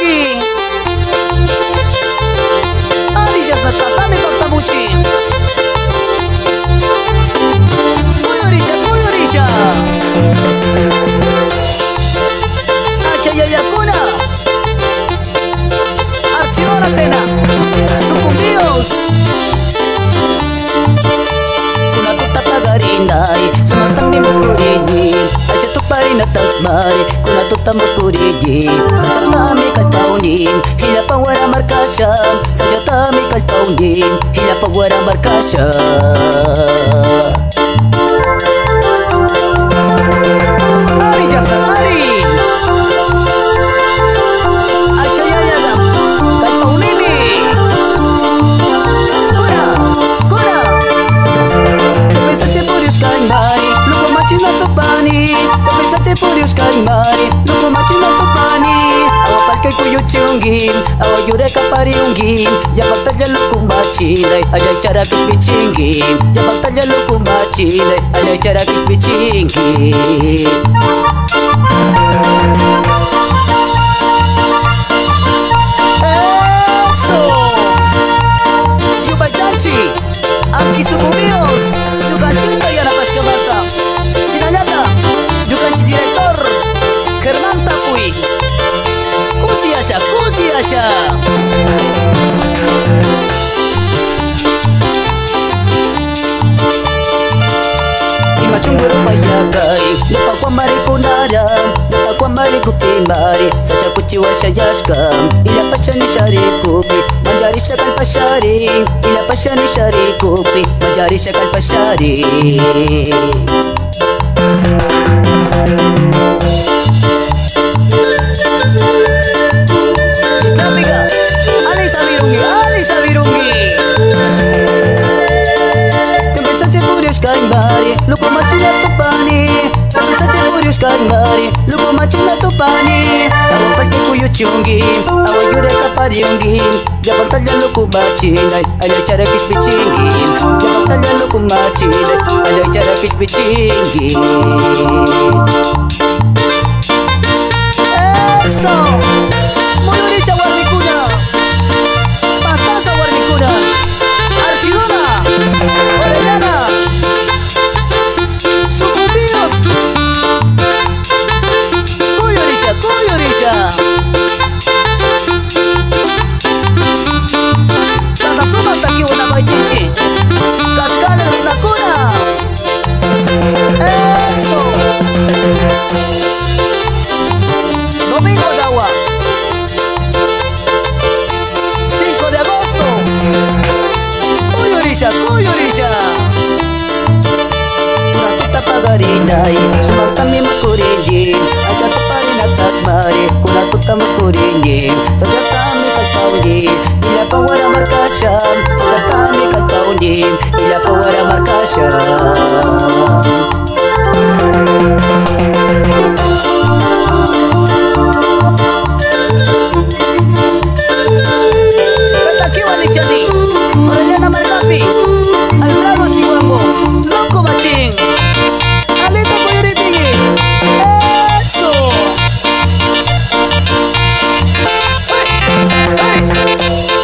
Ari. Ari jasna katame kakta bucin. Kuy orisha. Acha yayakuna. Archivora tena. Sucumbios. Kuna tutata garindai. Sumatang ni muskurini. Aja tu parina takmari. Kuna tutama kurigi. Saja tami kalpaunin. Hila pawara markasya. Saja tami kalpaunin. Hila pawara markasya. Ari jasa ari. Acha yayagam. Kalpaunimi. Kuna. Tapi saja purius kaimari. Luko macin na tupani. Tapi saja purius kaimari. Luko macin na tupani. Awapal kay kuyo chunggin. Awa yure kapariunggin. Yabag talya luko macilay. Alay cara kispichinggin. Yabag talya luko macilay. Alay cara kispichinggin. Eso. Yuba Janchi. Aquí Sucumbios. Yuga cinta ya napas kebata. Sinanyata. Yuga si direktor. Kerman Tapui. Kusi Asya. Ima chungguru payagai. Lupa kwa mari punara. Lupa kwa mari kupimari. Saja kuciwa syayaskam. Ila pasyani syari kupi. Manjari syakal pasyari. Ila pasyani syari kupi. Manjari syakal pasyari. Nabiga. Ali sabirungi. Tempe saja purius kaimari. Luko macina tupani. Tempe saja purius kaimari. Luko macina tupani. Awa pake kuyu chungi. Awa yure kapariungi. Jabang talya luko macina. Alay cara kispichingi. Jabang talya luko macina. Alay cara kispichingi. Eso. Moyorisha warnikuna. Pastasa warnikuna. Archilona. Orellana. Sucumbios. Kuyorisha. Tata suma takiwa na machichi. Kaskale unakuna. Eso. Domingo Dawa. 5 de agosto. Kuyorisha. Kuna tuta pagarinay. Sumartami muskuringin. Aja tuparina takmari. Kuna tuta muskuringin. Saja kami kalpaunin. Ila pawara markasyam. Saja kami kalpaunin. Ila pawara markasyam. Katakiwa ni jadi. Orellana Marcapi. Albravo Siwango. Loco Machín. Alito Coyuripigui. Eso.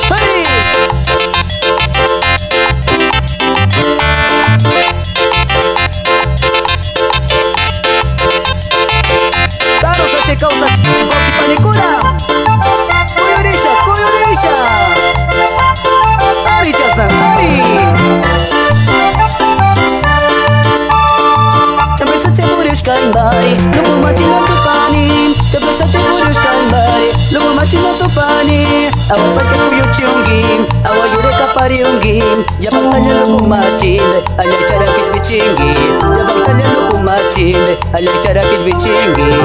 Hey. Caro sache causa. Goki panikura. Kuyorisha. Ari jasan Ari. Tempe saja purius kaimari. Luko macina tupani. Tempe saja purius kaimari. Luko macina tupani. Awa pake kuyu chunggin. Awa yure kapariunggin. Jabang talya luko macina. Alay cara kispichinggin. Jabang talya luko macina. Alay cara kispichinggin.